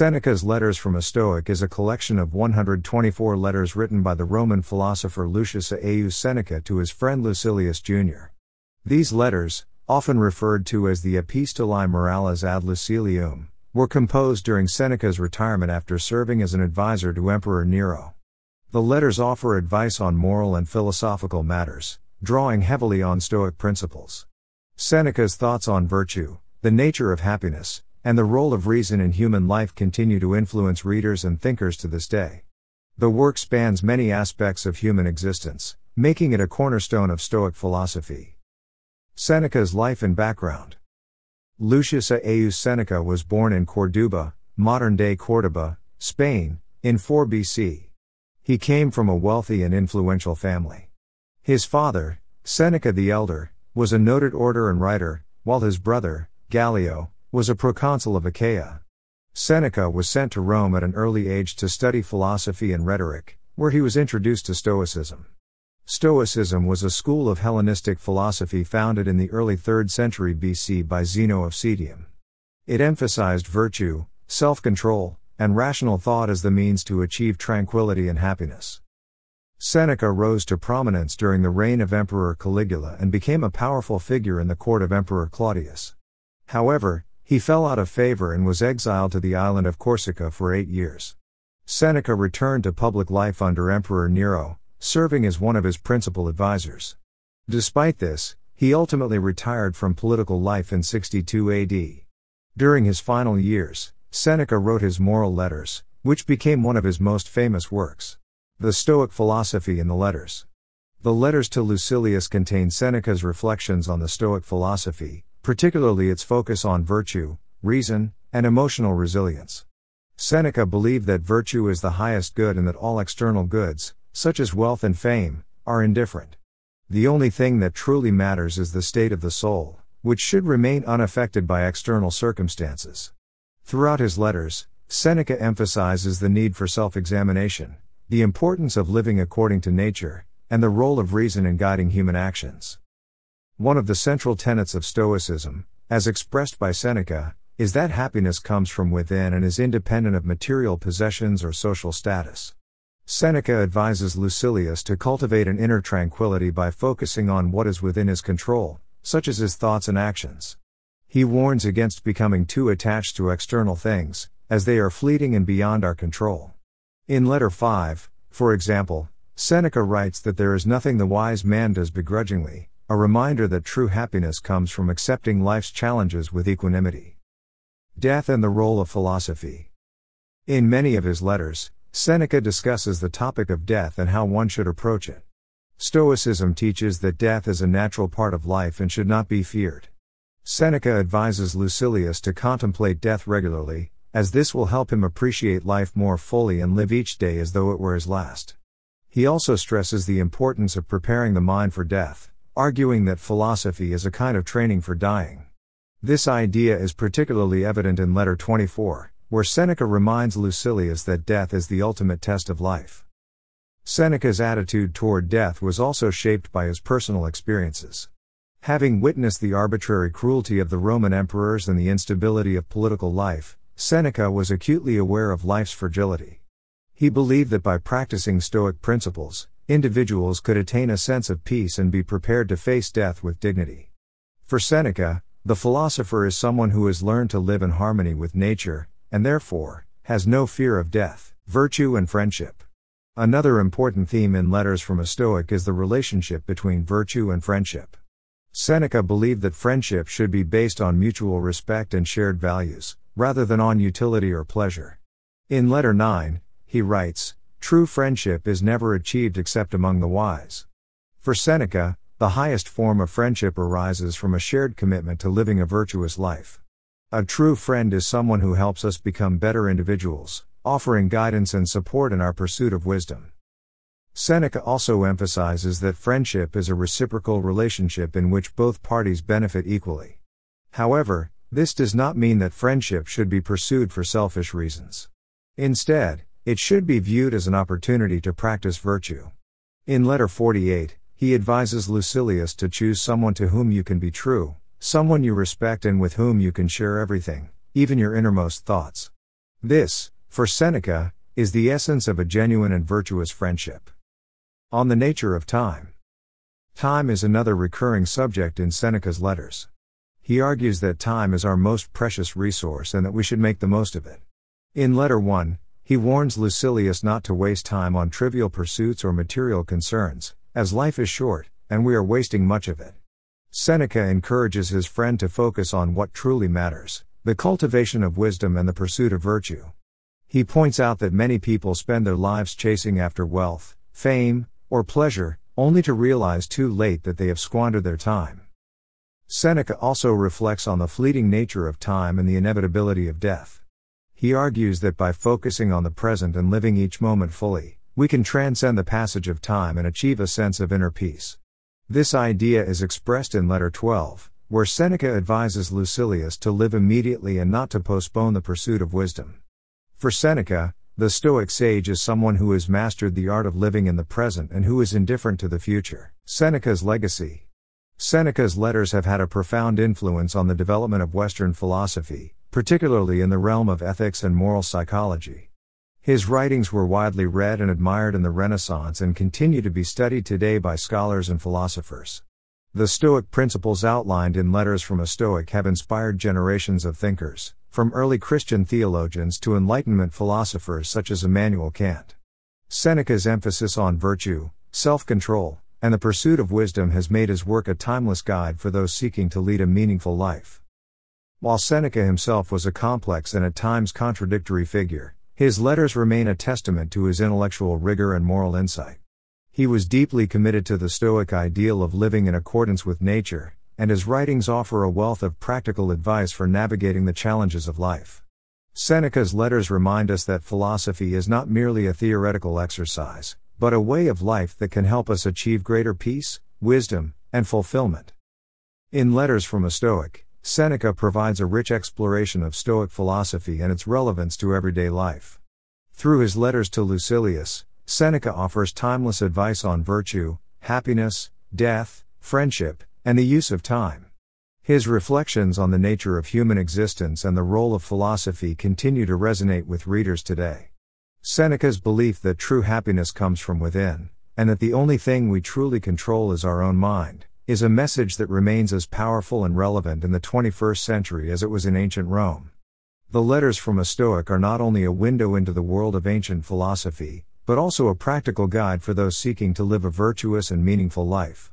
Seneca's Letters from a Stoic is a collection of 124 letters written by the Roman philosopher Lucius Aeus Seneca to his friend Lucilius Jr. These letters, often referred to as the Epistolae Morales ad Lucilium, were composed during Seneca's retirement after serving as an advisor to Emperor Nero. The letters offer advice on moral and philosophical matters, drawing heavily on Stoic principles. Seneca's thoughts on virtue, the nature of happiness, and the role of reason in human life continue to influence readers and thinkers to this day. The work spans many aspects of human existence, making it a cornerstone of Stoic philosophy. Seneca's life and background. Lucius Aeus Seneca was born in Corduba, modern-day Córdoba, Spain, in 4 BC. He came from a wealthy and influential family. His father, Seneca the Elder, was a noted orator and writer, while his brother, Gallio, was a proconsul of Achaia. Seneca was sent to Rome at an early age to study philosophy and rhetoric, where he was introduced to Stoicism. Stoicism was a school of Hellenistic philosophy founded in the early 3rd century BC by Zeno of Citium. It emphasized virtue, self-control, and rational thought as the means to achieve tranquility and happiness. Seneca rose to prominence during the reign of Emperor Caligula and became a powerful figure in the court of Emperor Claudius. However, he fell out of favor and was exiled to the island of Corsica for 8 years. Seneca returned to public life under Emperor Nero, serving as one of his principal advisors. Despite this, he ultimately retired from political life in 62 AD. During his final years, Seneca wrote his Moral Letters, which became one of his most famous works. The Stoic Philosophy in the Letters. The letters to Lucilius contain Seneca's reflections on the Stoic philosophy, particularly its focus on virtue, reason, and emotional resilience. Seneca believed that virtue is the highest good and that all external goods, such as wealth and fame, are indifferent. The only thing that truly matters is the state of the soul, which should remain unaffected by external circumstances. Throughout his letters, Seneca emphasizes the need for self-examination, the importance of living according to nature, and the role of reason in guiding human actions. One of the central tenets of Stoicism, as expressed by Seneca, is that happiness comes from within and is independent of material possessions or social status. Seneca advises Lucilius to cultivate an inner tranquility by focusing on what is within his control, such as his thoughts and actions. He warns against becoming too attached to external things, as they are fleeting and beyond our control. In Letter 5, for example, Seneca writes that there is nothing the wise man does begrudgingly, a reminder that true happiness comes from accepting life's challenges with equanimity. Death and the role of philosophy. In many of his letters, Seneca discusses the topic of death and how one should approach it. Stoicism teaches that death is a natural part of life and should not be feared. Seneca advises Lucilius to contemplate death regularly, as this will help him appreciate life more fully and live each day as though it were his last. He also stresses the importance of preparing the mind for death, arguing that philosophy is a kind of training for dying. This idea is particularly evident in Letter 24, where Seneca reminds Lucilius that death is the ultimate test of life. Seneca's attitude toward death was also shaped by his personal experiences. Having witnessed the arbitrary cruelty of the Roman emperors and the instability of political life, Seneca was acutely aware of life's fragility. He believed that by practicing Stoic principles, individuals could attain a sense of peace and be prepared to face death with dignity. For Seneca, the philosopher is someone who has learned to live in harmony with nature, and therefore, has no fear of death, virtue and friendship. Another important theme in Letters from a Stoic is the relationship between virtue and friendship. Seneca believed that friendship should be based on mutual respect and shared values, rather than on utility or pleasure. In Letter 9, he writes, "True friendship is never achieved except among the wise." For Seneca, the highest form of friendship arises from a shared commitment to living a virtuous life. A true friend is someone who helps us become better individuals, offering guidance and support in our pursuit of wisdom. Seneca also emphasizes that friendship is a reciprocal relationship in which both parties benefit equally. However, this does not mean that friendship should be pursued for selfish reasons. Instead, it should be viewed as an opportunity to practice virtue. In Letter 48, he advises Lucilius to choose someone to whom you can be true, someone you respect and with whom you can share everything, even your innermost thoughts. This, for Seneca, is the essence of a genuine and virtuous friendship. On the nature of time. Time is another recurring subject in Seneca's letters. He argues that time is our most precious resource and that we should make the most of it. In Letter 1, he warns Lucilius not to waste time on trivial pursuits or material concerns, as life is short, and we are wasting much of it. Seneca encourages his friend to focus on what truly matters, the cultivation of wisdom and the pursuit of virtue. He points out that many people spend their lives chasing after wealth, fame, or pleasure, only to realize too late that they have squandered their time. Seneca also reflects on the fleeting nature of time and the inevitability of death. He argues that by focusing on the present and living each moment fully, we can transcend the passage of time and achieve a sense of inner peace. This idea is expressed in Letter 12, where Seneca advises Lucilius to live immediately and not to postpone the pursuit of wisdom. For Seneca, the Stoic sage is someone who has mastered the art of living in the present and who is indifferent to the future. Seneca's legacy. Seneca's letters have had a profound influence on the development of Western philosophy, particularly in the realm of ethics and moral psychology. His writings were widely read and admired in the Renaissance and continue to be studied today by scholars and philosophers. The Stoic principles outlined in Letters from a Stoic have inspired generations of thinkers, from early Christian theologians to Enlightenment philosophers such as Immanuel Kant. Seneca's emphasis on virtue, self-control, and the pursuit of wisdom has made his work a timeless guide for those seeking to lead a meaningful life. While Seneca himself was a complex and at times contradictory figure, his letters remain a testament to his intellectual rigor and moral insight. He was deeply committed to the Stoic ideal of living in accordance with nature, and his writings offer a wealth of practical advice for navigating the challenges of life. Seneca's letters remind us that philosophy is not merely a theoretical exercise, but a way of life that can help us achieve greater peace, wisdom, and fulfillment. In Letters from a Stoic, Seneca provides a rich exploration of Stoic philosophy and its relevance to everyday life. Through his letters to Lucilius, Seneca offers timeless advice on virtue, happiness, death, friendship, and the use of time. His reflections on the nature of human existence and the role of philosophy continue to resonate with readers today. Seneca's belief that true happiness comes from within, and that the only thing we truly control is our own mind, is a message that remains as powerful and relevant in the 21st century as it was in ancient Rome. The Letters from a Stoic are not only a window into the world of ancient philosophy, but also a practical guide for those seeking to live a virtuous and meaningful life.